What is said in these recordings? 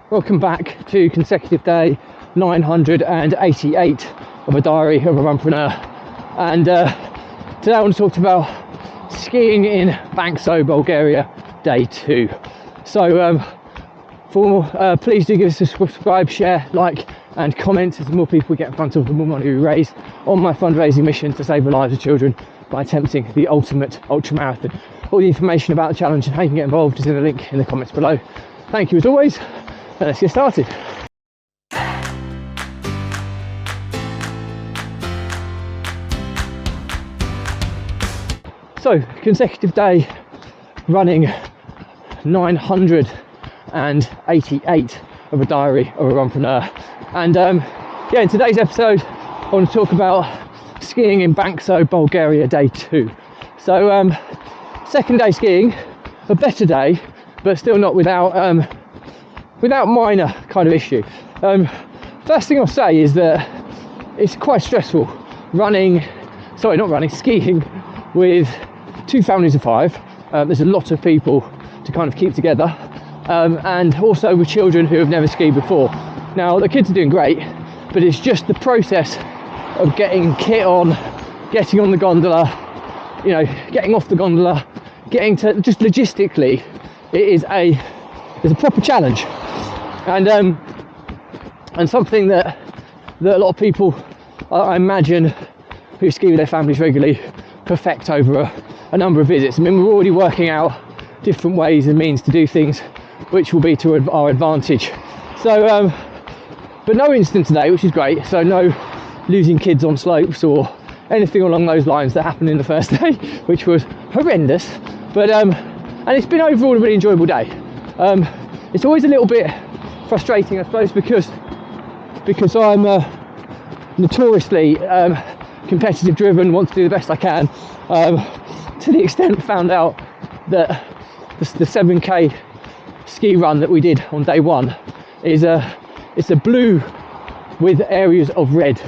Welcome back to consecutive day 988 of a diary of a runpreneur. And today I want to talk about skiing in Bansko, Bulgaria, day 2. So please do give us a subscribe, share, like and comment, as the more people we get in front of, the more money we raise on my fundraising mission to save the lives of children by attempting the ultimate ultramarathon. All the information about the challenge and how you can get involved is in the link in the comments below. Thank you as always, and let's get started. So, consecutive day running 988 of a diary of a runpreneur. And in today's episode I want to talk about skiing in Bansko, Bulgaria, day 2. So second day skiing, a better day, but still not without minor kind of issue. First thing I'll say is that it's quite stressful skiing with 2 families of 5. There's a lot of people to kind of keep together, and also with children who have never skied before. Now the kids are doing great, but it's just the process of getting kit on, getting on the gondola, getting off the gondola, getting to, just logistically, it's a proper challenge, and something that a lot of people, I imagine, who ski with their families regularly perfect over a number of visits. I mean, we're already working out different ways and means to do things which will be to our advantage. So but no incident today, which is great. So no losing kids on slopes or anything along those lines that happened in the first day, which was horrendous. But and it's been overall a really enjoyable day. It's always a little bit frustrating, I suppose, because I'm notoriously competitive driven, want to do the best I can, to the extent found out that the 7k ski run that we did on day 1 is it's a blue with areas of red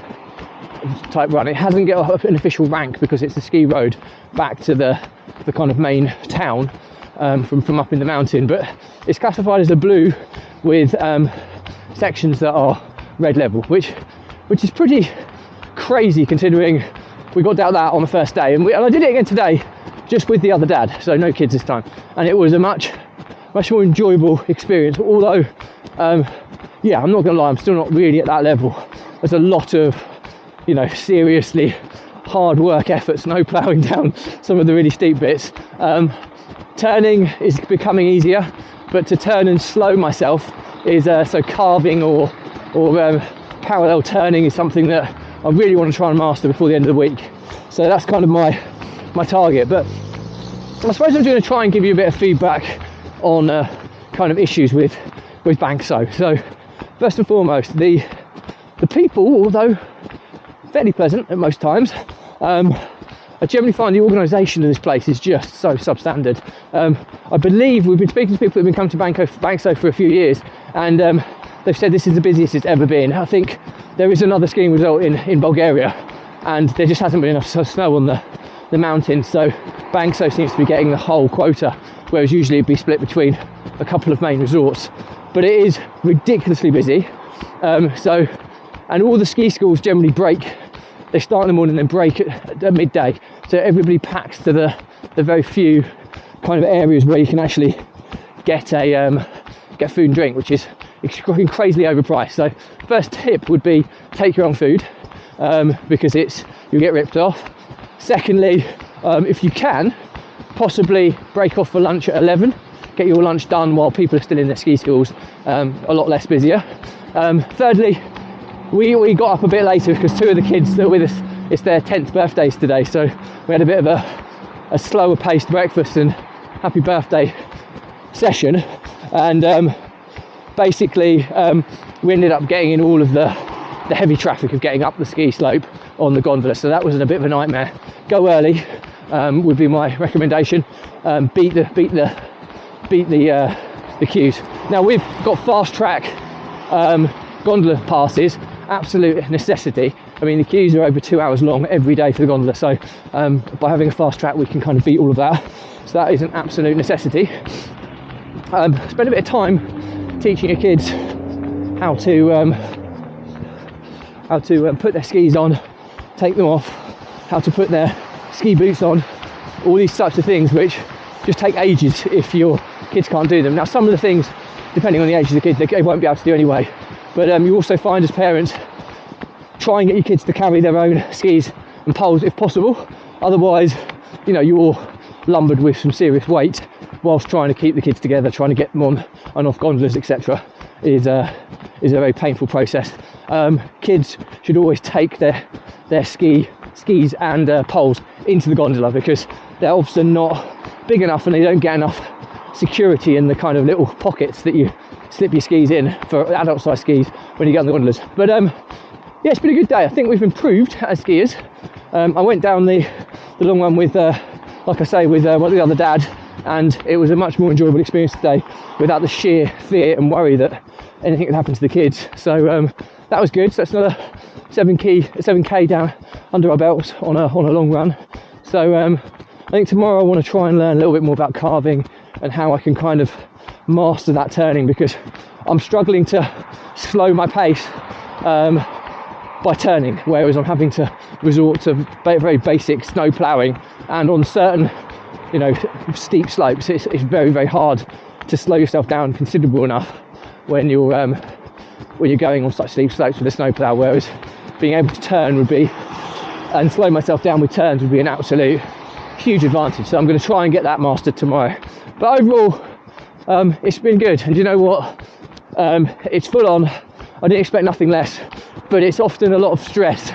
type run. It hasn't got an official rank because it's a ski road back to the kind of main town from up in the mountain, but it's classified as a blue with sections that are red level, which is pretty crazy considering we got down that on the first day, and I did it again today just with the other dad, so no kids this time, and it was a much more enjoyable experience. Although I'm not gonna lie, I'm still not really at that level. There's a lot of seriously hard work effort snow ploughing down some of the really steep bits. Turning is becoming easier, but to turn and slow myself is so carving or parallel turning is something that I really want to try and master before the end of the week. So that's kind of my target. But I suppose I'm going to try and give you a bit of feedback on kind of issues with Bansko. So first and foremost, the people, although fairly pleasant at most times, I generally find the organisation of this place is just so substandard. I believe we've been speaking to people that have been coming to Bansko for a few years, and they've said this is the busiest it's ever been. I think there is another skiing result in Bulgaria, and there just hasn't been enough snow on the mountains, so Bansko seems to be getting the whole quota, whereas usually it'd be split between a couple of main resorts. But it is ridiculously busy, and all the ski schools generally break. They start in the morning and then break at midday, so everybody packs to the very few kind of areas where you can actually get food and drink, which is crazily overpriced. So first tip would be take your own food, because you'll get ripped off. Secondly, if you can, possibly break off for lunch at 11, get your lunch done while people are still in their ski schools, a lot less busier. Thirdly, we got up a bit later because 2 of the kids that are with us, it's their 10th birthdays today, so we had a bit of a slower paced breakfast and happy birthday session, and basically we ended up getting in all of the heavy traffic of getting up the ski slope on the gondola, so that was a bit of a nightmare. Go early would be my recommendation. Beat the queues. Now we've got fast track gondola passes, absolute necessity. I mean, the queues are over 2 hours long every day for the gondola, so by having a fast track we can kind of beat all of that, so that is an absolute necessity. Spend a bit of time teaching your kids how to put their skis on, take them off, how to put their ski boots on, all these types of things which just take ages if your kids can't do them. Now some of the things, depending on the age of the kid, they won't be able to do anyway, but you also find as parents, try and get your kids to carry their own skis and poles if possible. Otherwise, you know, you're lumbered with some serious weight whilst trying to keep the kids together, trying to get them on and off gondolas, etc. is a very painful process. Kids should always take their skis and poles into the gondola, because they're often not big enough and they don't get enough security in the kind of little pockets that you slip your skis in for adult size skis when you get on the gondolas. But yeah, it's been a good day. I think we've improved as skiers. I went down the long one with like I say, with the other dad, and it was a much more enjoyable experience today without the sheer fear and worry that anything could happen to the kids. So that was good. So that's another 7k down under our belts on a long run. So I think tomorrow I want to try and learn a little bit more about carving and how I can kind of master that turning, because I'm struggling to slow my pace by turning, whereas I'm having to resort to very basic snow ploughing, and on certain, you know, steep slopes it's very, very hard to slow yourself down considerable enough when you're going on such steep slopes with a snow plough, whereas being able to turn and slow myself down with turns would be an absolute huge advantage. So I'm going to try and get that mastered tomorrow. But overall, it's been good, and you know what, it's full on. I didn't expect nothing less, but it's often a lot of stress,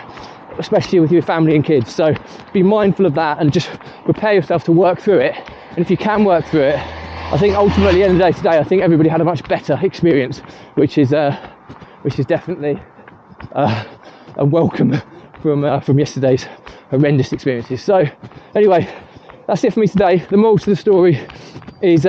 especially with your family and kids. So be mindful of that and just prepare yourself to work through it. And if you can work through it, I think ultimately at the end of the day today, I think everybody had a much better experience, which is definitely a welcome from yesterday's horrendous experiences. So anyway, that's it for me today. The moral to the story is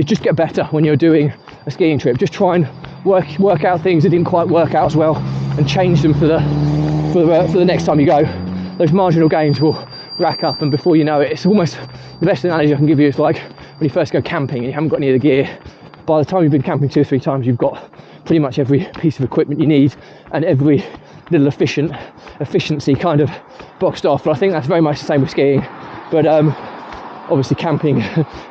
just get better when you're doing a skiing trip. Just try and work out things that didn't quite work out as well, and change them for the next time you go. Those marginal gains will rack up, and before you know it, it's almost the best analogy I can give you is like when you first go camping and you haven't got any of the gear. By the time you've been camping 2 or 3 times, you've got pretty much every piece of equipment you need and every little efficiency kind of boxed off. But I think that's very much the same with skiing. But obviously camping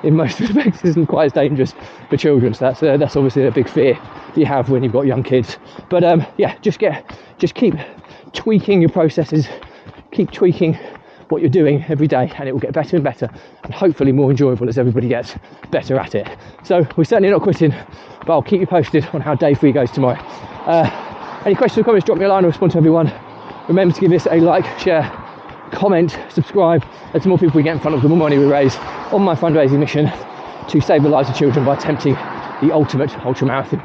in most respects isn't quite as dangerous for children, so that's obviously a big fear that you have when you've got young kids. But yeah, just keep tweaking your processes, keep tweaking what you're doing every day, and it will get better and better, and hopefully more enjoyable as everybody gets better at it. So we're certainly not quitting, but I'll keep you posted on how day 3 goes tomorrow. Any questions or comments, drop me a line. I'll respond to everyone. Remember to give this a like, share, comment, subscribe, and the more people we get in front of, the more money we raise on my fundraising mission to save the lives of children by attempting the ultimate ultramarathon.